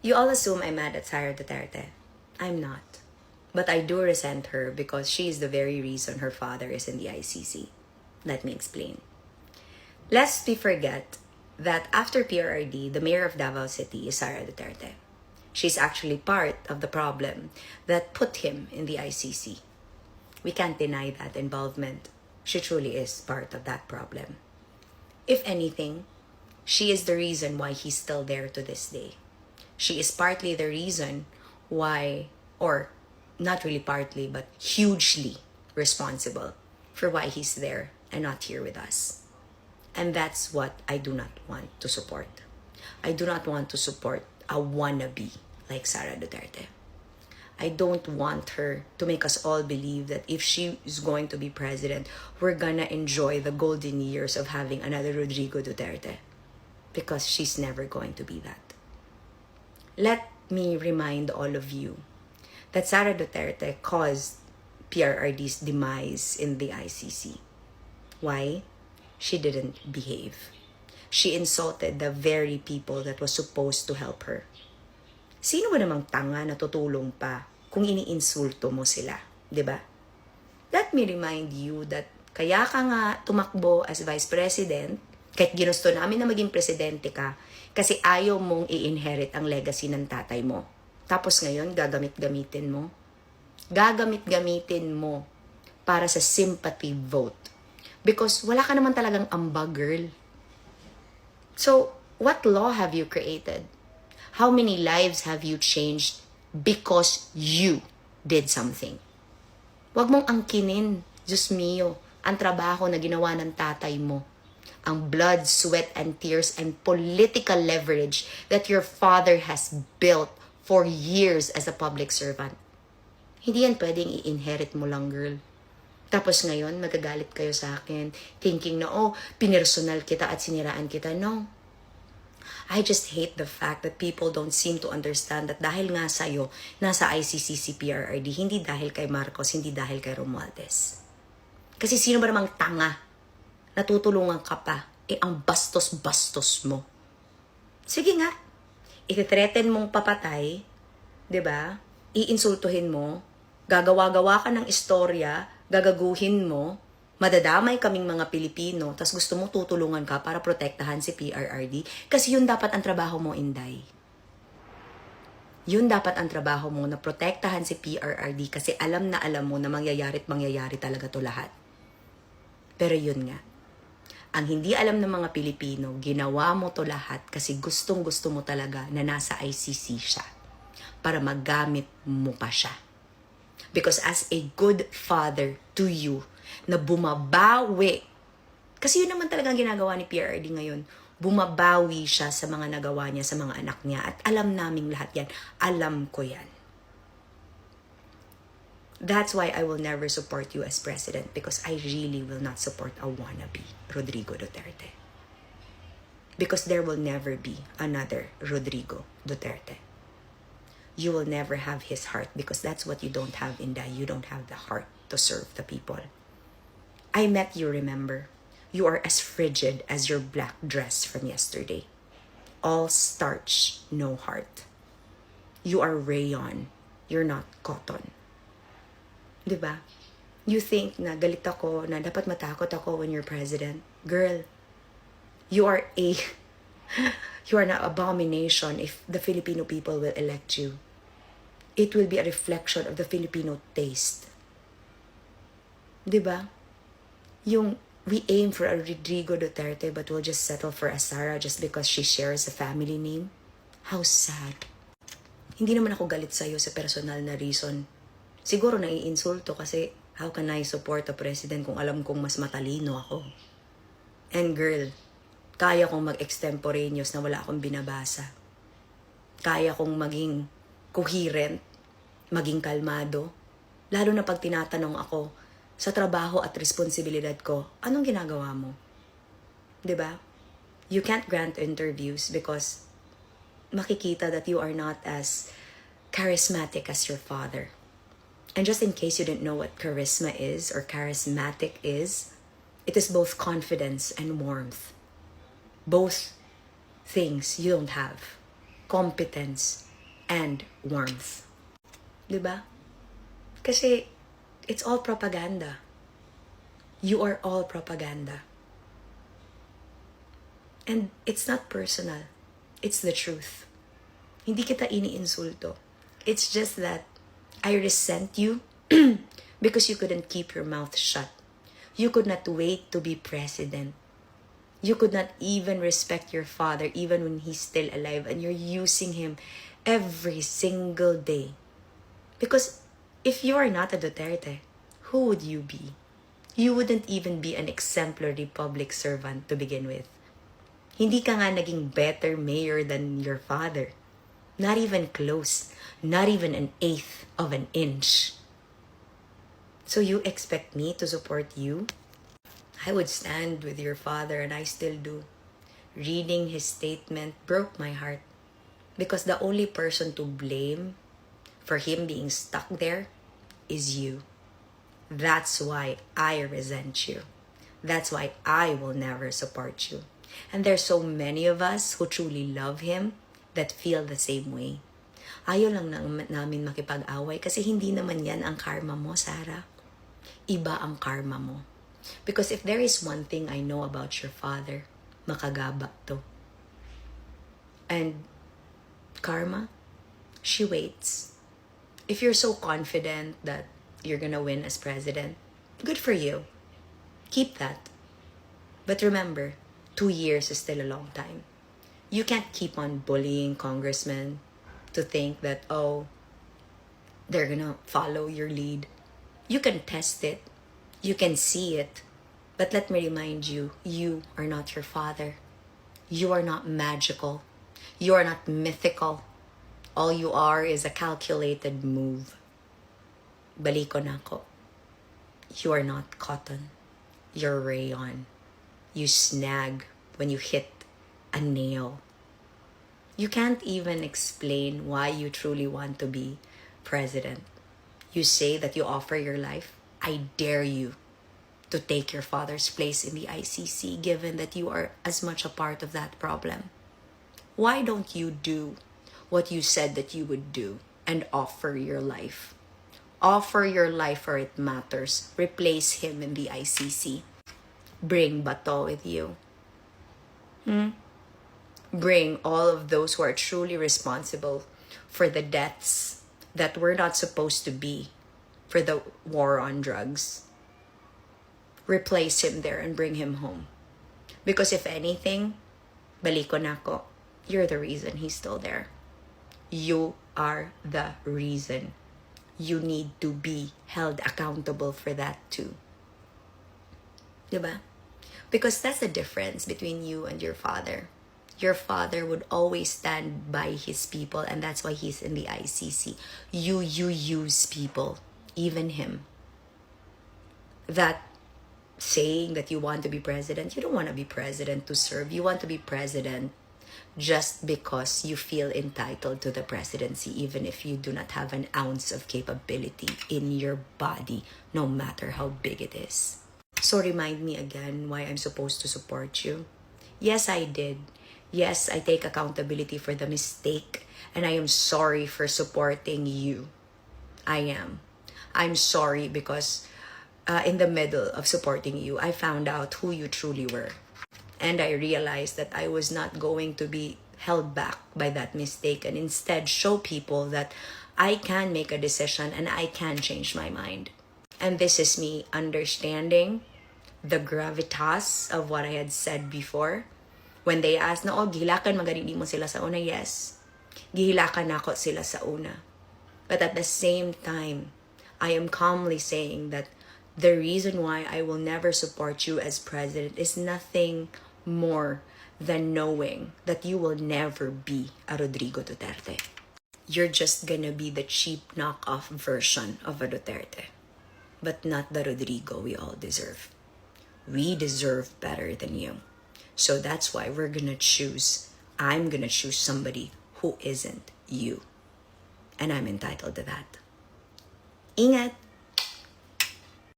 You all assume I'm mad at Sara Duterte. I'm not. But I do resent her because she is the very reason her father is in the ICC. Let me explain. Lest we forget that after PRRD, the mayor of Davao City is Sara Duterte. She's actually part of the problem that put him in the ICC. We can't deny that involvement. She truly is part of that problem. If anything, she is the reason why he's still there to this day. She is partly the reason why, or not really partly, but hugely responsible for why he's there and not here with us. And that's what I do not want to support. I do not want to support a wannabe like Sara Duterte. I don't want her to make us all believe that if she is going to be president, we're gonna enjoy the golden years of having another Rodrigo Duterte. Because she's never going to be that. Let me remind all of you that Sara Duterte caused PRRD's demise in the ICC. Why? She didn't behave. She insulted the very people that was supposed to help her. Sino ba namang tanga na tutulong pa kung iniinsulto mo sila? Diba? Let me remind you that kaya ka nga tumakbo as vice president, kahit ginusto namin na maging presidente ka, kasi ayaw mong i-inherit ang legacy ng tatay mo. Tapos ngayon, gagamit-gamitin mo. Gagamit-gamitin mo para sa sympathy vote. Because wala ka naman talagang amba, girl. So, what law have you created? How many lives have you changed because you did something? Huwag mong angkinin, Diyos mio, ang trabaho na ginawa ng tatay mo. Ang blood, sweat, and tears and political leverage that your father has built for years as a public servant. Hindi yan pwedeng i-inherit mo lang, girl. Tapos ngayon, magagalit kayo sa akin, thinking na, pinersonal kita at siniraan kita. No. I just hate the fact that people don't seem to understand that dahil nga sa'yo, nasa ICC si PRRD, hindi dahil kay Marcos, hindi dahil kay Romualdez. Kasi sino ba namang tanga? Natutulungan ka pa, ang bastos-bastos mo. Sige nga, iti-threaten mong papatay, 'di ba? Iinsultuhin mo, gagawa-gawa ka ng istorya, gagaguhin mo, madadamay kaming mga Pilipino, tas gusto mo tutulungan ka para protektahan si PRRD kasi yun dapat ang trabaho mo, Inday. Yun dapat ang trabaho mo, na protektahan si PRRD kasi alam mo na mangyayari talaga to lahat. Pero yun nga, ang hindi alam ng mga Pilipino, ginawa mo to lahat kasi gustong-gusto mo talaga na nasa ICC siya para magamit mo pa siya. Because as a good father to you, na bumabawi, kasi yun naman talagang ginagawa ni PRRD ngayon, bumabawi siya sa mga nagawa niya sa mga anak niya. At alam naming lahat yan. Alam ko yan. That's why I will never support you as president, because I really will not support a wannabe Rodrigo Duterte. Because there will never be another Rodrigo Duterte. You will never have his heart because that's what you don't have, Inday. You don't have the heart to serve the people. I met you, remember? You are as frigid as your black dress from yesterday. All starch, no heart. You are rayon. You're not cotton. Diba? You think na galit ako, na dapat matakot ako when you're president. Girl, you are an abomination if the Filipino people will elect you. It will be a reflection of the Filipino taste. Diba? We aim for a Rodrigo Duterte but we'll just settle for a Sara just because she shares a family name. How sad. Hindi naman ako galit sa'yo sa personal na reason. Siguro naiinsulto kasi how can I support a president kung alam kong mas matalino ako? And girl, kaya kong mag-extemporaneous na wala akong binabasa. Kaya kong maging coherent, maging kalmado. Lalo na pag tinatanong ako sa trabaho at responsibilidad ko, anong ginagawa mo? 'Di ba? You can't grant interviews because makikita that you are not as charismatic as your father. And just in case you didn't know what charisma is or charismatic is, it is both confidence and warmth. Both things you don't have. Competence and warmth. Diba? Kasi it's all propaganda. You are all propaganda. And it's not personal. It's the truth. Hindi kita iniinsulto. It's just that I resent you because you couldn't keep your mouth shut. You could not wait to be president. You could not even respect your father even when he's still alive, and you're using him every single day. Because if you are not a Duterte, who would you be? You wouldn't even be an exemplary public servant to begin with. Hindi ka nga naging better mayor than your father. Not even close. Not even an eighth of an inch. So you expect me to support you? I would stand with your father, and I still do. Reading his statement broke my heart. Because the only person to blame for him being stuck there is you. That's why I resent you. That's why I will never support you. And there's so many of us who truly love him that feel the same way. Ayaw lang namin makipag-away kasi hindi naman yan ang karma mo, Sarah. Iba ang karma mo. Because if there is one thing I know about your father, makagabak to. And karma, she waits. If you're so confident that you're gonna win as president, good for you. Keep that. But remember, 2 years is still a long time. You can't keep on bullying congressmen to think that, oh, they're gonna follow your lead. You can test it. You can see it. But let me remind you, you are not your father. You are not magical. You are not mythical. All you are is a calculated move. Baliko na ako. You are not cotton. You're rayon. You snag when you hit a nail. You can't even explain why you truly want to be president. You say that you offer your life. I dare you to take your father's place in the ICC, given that you are as much a part of that problem. Why don't you do what you said that you would do and offer your life? Offer your life for it matters. Replace him in the ICC. Bring Bato with you. Bring all of those who are truly responsible for the deaths that were not supposed to be, for the war on drugs. Replace him there and bring him home. Because if anything, baliko na ko, you're the reason he's still there. You are the reason. You need to be held accountable for that too. Diba? Because that's the difference between you and your father. Your father would always stand by his people, and that's why he's in the ICC. You use people, even him. That saying that you want to be president, you don't want to be president to serve. You want to be president just because you feel entitled to the presidency, even if you do not have an ounce of capability in your body, no matter how big it is. So remind me again why I'm supposed to support you. Yes, I did. Yes, I take accountability for the mistake, and I am sorry for supporting you. I am. I'm sorry because in the middle of supporting you, I found out who you truly were. And I realized that I was not going to be held back by that mistake, and instead show people that I can make a decision and I can change my mind. And this is me understanding the gravitas of what I had said before. When they asked, no, gihilakan maganini mo sila sa una, yes. Gihilakan ako sila sa una. But at the same time, I am calmly saying that the reason why I will never support you as president is nothing more than knowing that you will never be a Rodrigo Duterte. You're just gonna be the cheap knockoff version of a Duterte, but not the Rodrigo we all deserve. We deserve better than you. So that's why I'm gonna choose somebody who isn't you. And I'm entitled to that. Ingat!